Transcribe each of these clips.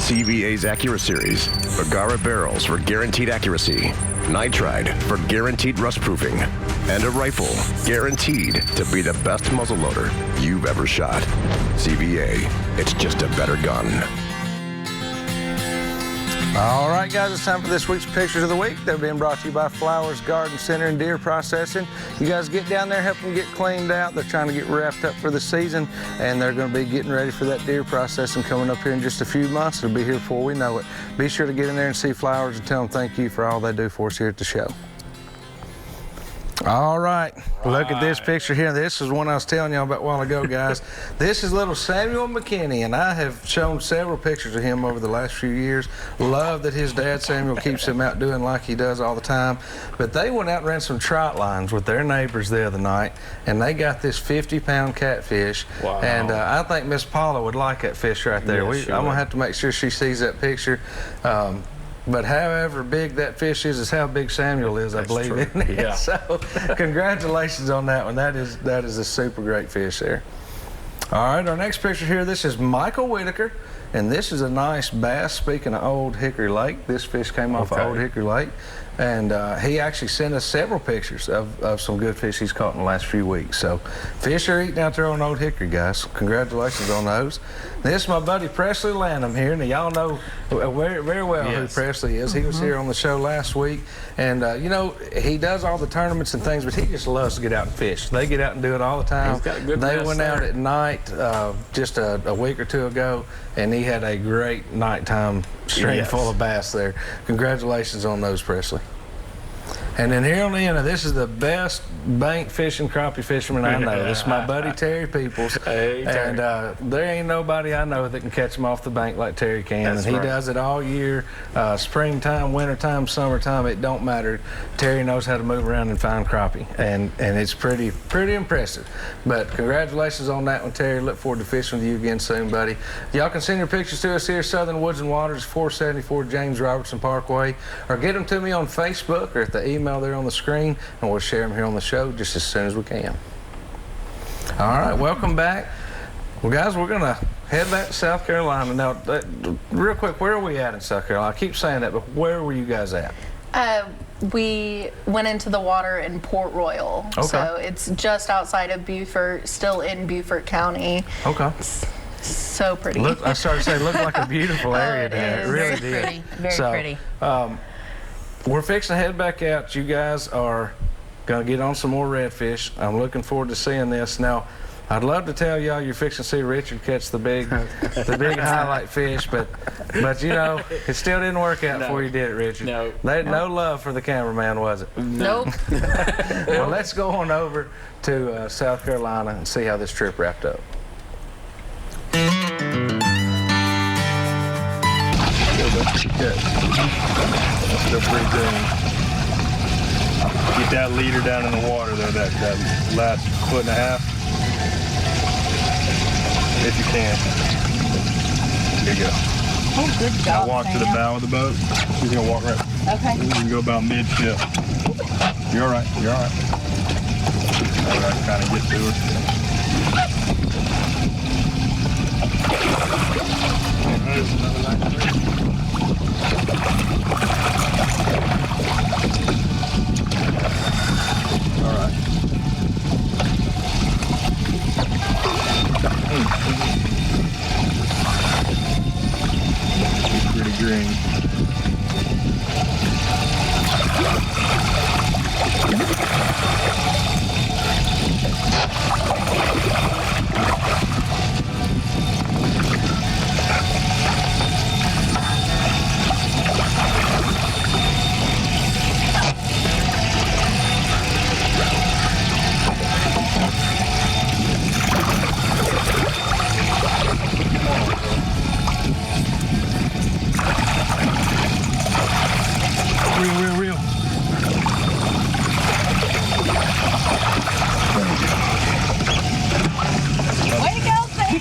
CVA's Accura Series, Bagara barrels for guaranteed accuracy, nitride for guaranteed rust proofing, and a rifle guaranteed to be the best muzzleloader you've ever shot. CVA, it's just a better gun. All right, guys, it's time for this week's Pictures of the Week. They're being brought to you by Flowers Garden Center and Deer Processing. You guys get down there, help them get cleaned out. They're trying to get wrapped up for the season, and they're going to be getting ready for that deer processing coming up here in just a few months. It'll be here before we know it. Be sure to get in there and see Flowers and tell them thank you for all they do for us here at the show. All right, look at this picture here. This is one I was telling y'all about a while ago, guys. This is little Samuel McKinney, and I have shown several pictures of him over the last few years. Love that his dad, Samuel, keeps him out doing like he does all the time. But they went out and ran some trout lines with their neighbors the other night, and they got this 50-pound catfish. Wow. And I think Miss Paula would like that fish right there. Yes, I'm going to have to make sure she sees that picture. But however big that fish is how big Samuel is, I believe, isn't it? Yeah. So congratulations on that one. That is a super great fish there. All right, our next picture here, this is Michael Whitaker, and this is a nice bass. Speaking of Old Hickory Lake, this fish came off of Old Hickory Lake, and he actually sent us several pictures of some good fish he's caught in the last few weeks. So fish are eating out there on Old Hickory, guys. Congratulations on those. This is my buddy Presley Lanham here, and y'all know very well who Presley is. He was here on the show last week, and you know, he does all the tournaments and things, but he just loves to get out and fish. They get out and do it all the time. He's got a good They went out at night just a week or two ago, and he had a great nighttime stream full of bass there. Congratulations on those, Presley. And then here on the end, this is the best bank fishing crappie fisherman I know. This is my buddy Terry Peoples. Hey, Terry. And there ain't nobody I know that can catch them off the bank like Terry can. That's and he right. does it all year, springtime, wintertime, summertime, it don't matter. Terry knows how to move around and find crappie, and it's pretty impressive. But congratulations on that one, Terry. Look forward to fishing with you again soon, buddy. Y'all can send your pictures to us here, Southern Woods and Waters, 474 James Robertson Parkway, or get them to me on Facebook or at the email there on the screen, and we'll share them here on the show just as soon as we can. All right, welcome back. Well, guys, we're going to head back to South Carolina. Now, real quick, where are we at in South Carolina? I keep saying that, but where were you guys at? We went into the water in Port Royal. Okay. So it's just outside of Beaufort, still in Beaufort County. Okay. So pretty. Look, I started to say, it looked like a beautiful area there. It really did. Pretty, very pretty. We're fixing to head back out. You guys are going to get on some more redfish. I'm looking forward to seeing this. Now, I'd love to tell y'all you're fixing to see Richard catch the big highlight fish, but you know, it still didn't work out before you did it, Richard. No. No love for the cameraman, was it? Nope. Well, let's go on over to South Carolina and see how this trip wrapped up. Good. That's still pretty good. Get that leader down in the water there, that last 1.5 feet. If you can. There you go. Oh, good job, Now walk to the bow of the boat. You're gonna walk right. Okay. You can go about mid-ship. You're all right. You're all right. All right, kind of get to her. There's another line. All right. Pretty green. Real. Way to go, Sam!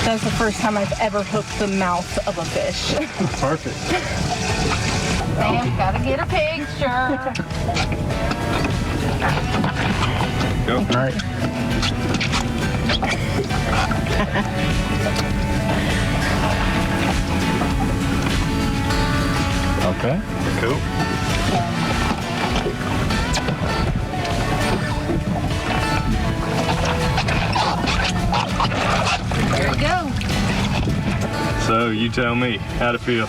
That's the first time I've ever hooked the mouth of a fish. Perfect. Sam's gotta get a picture. Go. All right. Okay. Cool. There we go. So you tell me how to feel.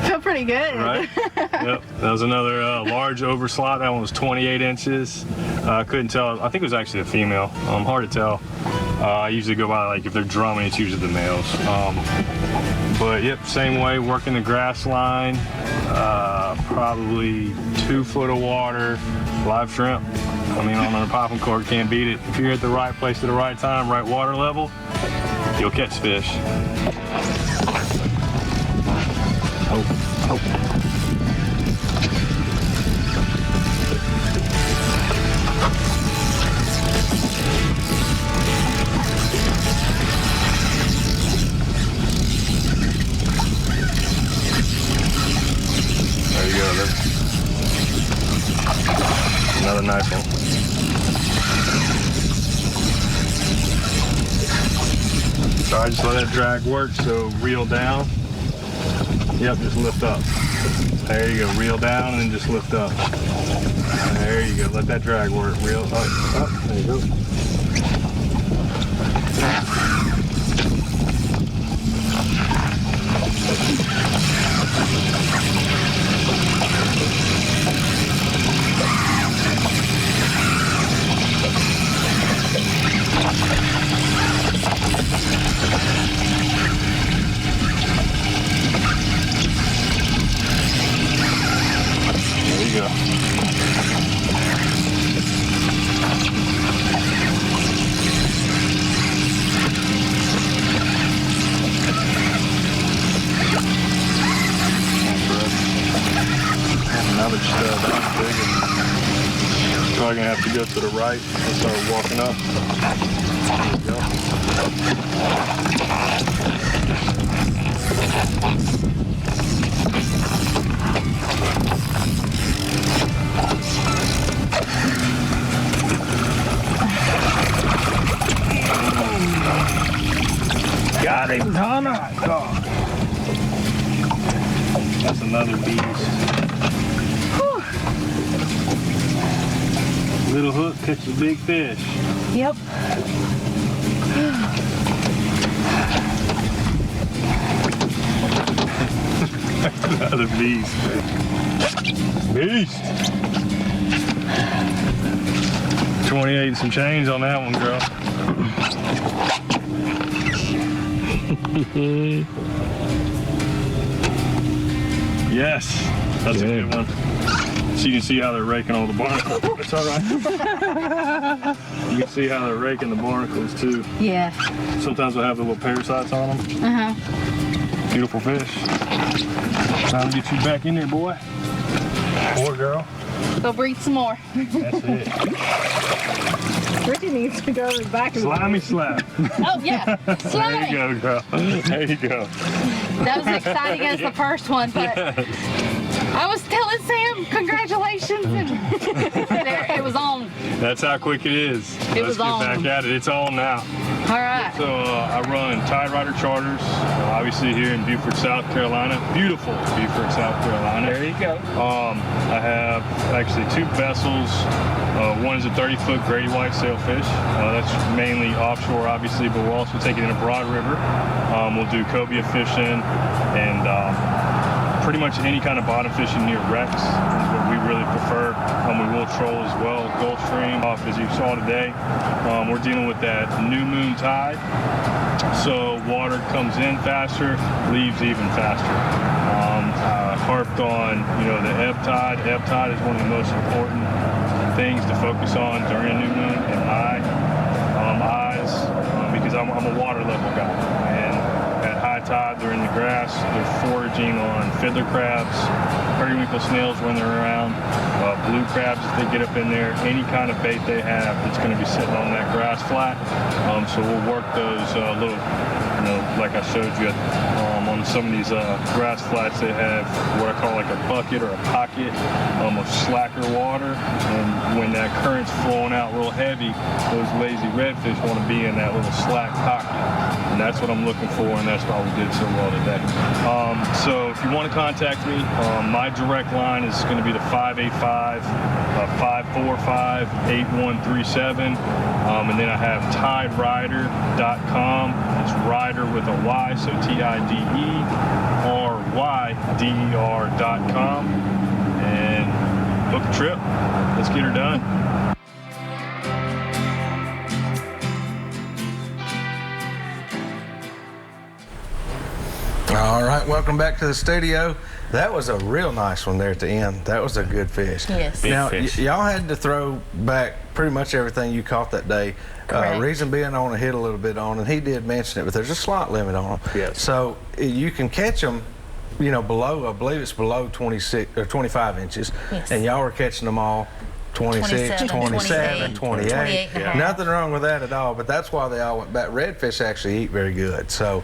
Feel pretty good. Right? Yep. That was another large overslot. That one was 28 inches. I couldn't tell. I think it was actually a female. Hard to tell. I usually go by, like, if they're drumming, it's usually the males. But yep, same way, working the grass line. Probably 2 foot of water, live shrimp. I mean, on a popping cork, can't beat it. If you're at the right place at the right time, right water level, you'll catch fish. There you go, look. Another nice one. So I just let that drag work, so reel down. Yep, just lift up. There you go, reel down and then just lift up. There you go, let that drag work. Reel up, there you go. There you go. Another stud, that's big. Probably gonna have to go to the right and start walking up. There you go. Got him. Oh my God. That's another beast. Little hook catches a big fish. Yep. Another beast. Beast. 28 and some change on that one, girl. Yes, that's a good one. So you can see how they're raking all the barnacles. It's all right. You can see how they're raking the barnacles too. Yeah. Sometimes they'll have the little parasites on them. Uh-huh. Beautiful fish. Time to get you back in there, boy. Poor girl. Go breathe some more. That's it. Ricky needs to go back and Slimy slap. Oh, yeah. There Slimy. you go, girl. There you go. That was exciting as the first one, but I was telling Sam, congratulations. And there, it was on. That's how quick it is. was Let's get on. back at it. It's on now. All right. So I run Tide Rider charters, obviously here in Beaufort, South Carolina. Beautiful Beaufort, South Carolina. There you go. I have actually 2 vessels. One is a 30-foot Grady white sailfish. That's mainly offshore, obviously, but we'll also take it in a broad river. We'll do cobia fishing and pretty much any kind of bottom fishing near wrecks is what we really prefer. We will troll as well, Gulf Stream. As you saw today, we're dealing with that new moon tide. So water comes in faster, leaves even faster. Harped on, the ebb tide. Ebb tide is one of the most important things to focus on during a new moon in my eyes, because I'm a water level guy. And at high tide, they're in the grass, they're foraging on fiddler crabs, periwinkle snails when they're around, blue crabs if they get up in there, any kind of bait they have that's going to be sitting on that grass flat. So we'll work those little, like I showed you on some of these grass flats, they have what I call like a bucket or a pocket of slacker water, and when that current's flowing out real heavy, those lazy redfish want to be in that little slack pocket, and that's what I'm looking for, and that's why we did so well today. So if you want to contact me, my direct line is going to be the 585-545-8137, and then I have TideRider.com. It's rider with a Y, so TideRYDER.com, and book a trip. Let's get her done. All right, welcome back to the studio. That was a real nice one there at the end. That was a good fish. Yes. Now, fish. y'all had to throw back pretty much everything you caught that day. Correct. Reason being, I want to hit a little bit on, and he did mention it, but there's a slot limit on them. Yes. So you can catch them, you know, below, I believe it's below 26 or 25 inches. Yes. And y'all were catching them all 26, 27, 28. 28 and a half. Nothing wrong with that at all, but that's why they all went back. Redfish actually eat very good. So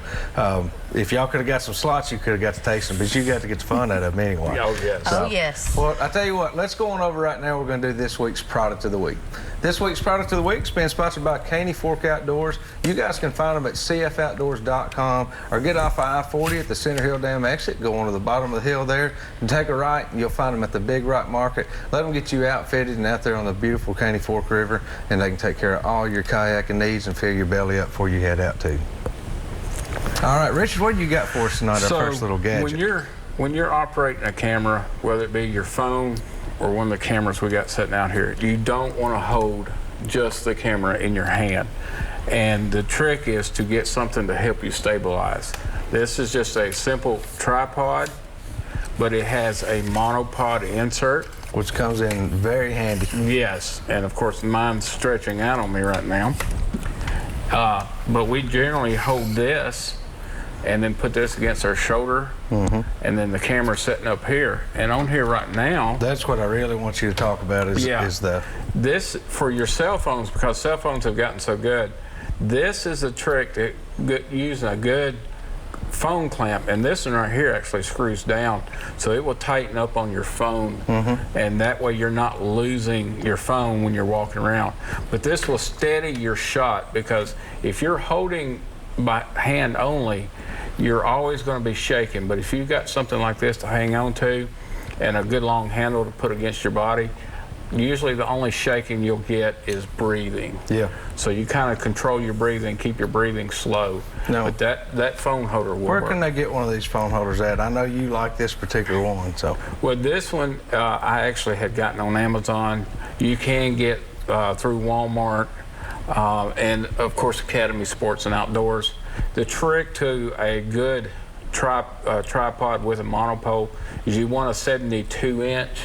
if y'all could have got some slots, you could have got to taste them, but you got to get the fun out of them anyway. Oh, yes. Oh, yes. Well, I tell you what, let's go on over right now. We're going to do this week's product of the week. This week's product of the week is being sponsored by Caney Fork Outdoors. You guys can find them at cfoutdoors.com or get off I-40 at the Center Hill Dam exit. Go on to the bottom of the hill there and take a right, and you'll find them at the Big Rock Market. Let them get you outfitted and out there on the beautiful Caney Fork River, and they can take care of all your kayaking needs and fill your belly up before you head out too. All right, Richard, what do you got for us tonight, our first little gadget? When you're operating a camera, whether it be your phone or one of the cameras we got sitting out here, you don't want to hold just the camera in your hand. And the trick is to get something to help you stabilize. This is just a simple tripod, but it has a monopod insert. Which comes in very handy. Yes, and of course mine's stretching out on me right now. But we generally hold this and then put this against our shoulder, and then the camera's sitting up here. And on here right now, That's what I really want you to talk about is the... This, for your cell phones, because cell phones have gotten so good, this is a trick to using a good phone clamp, and this one right here actually screws down, so it will tighten up on your phone, and that way you're not losing your phone when you're walking around. But this will steady your shot, because if you're holding by hand only, you're always going to be shaking. But if you've got something like this to hang on to and a good long handle to put against your body, usually the only shaking you'll get is breathing. Yeah. So you kind of control your breathing, keep your breathing slow. No. But that phone holder will Where work. can they get one of these phone holders at? I know you like this particular one, so. Well, this one I actually had gotten on Amazon. You can get through Walmart, and of course Academy Sports and Outdoors. The trick to a good tripod with a monopole is you want a 72-inch,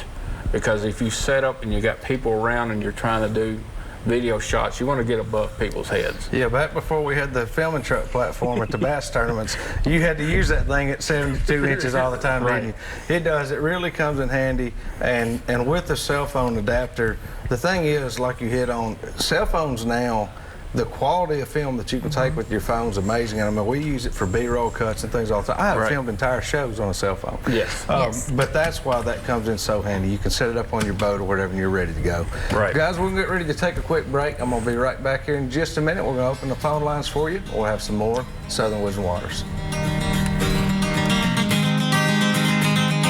because if you set up and you got people around and you're trying to do video shots, you want to get above people's heads. Yeah, back before we had the filming truck platform at the bass tournaments, you had to use that thing at 72 inches all the time, didn't you? It does. It really comes in handy. And with the cell phone adapter, the thing is, like you hit on, cell phones now, the quality of film that you can take with your phone is amazing. And I mean, we use it for B-roll cuts and things all the time. I have filmed entire shows on a cell phone. Yes. Yes. But that's why that comes in so handy. You can set it up on your boat or whatever and you're ready to go. Right. Guys, we're going to get ready to take a quick break. I'm going to be right back here in just a minute. We're going to open the phone lines for you. We'll have some more Southern Woods and Waters.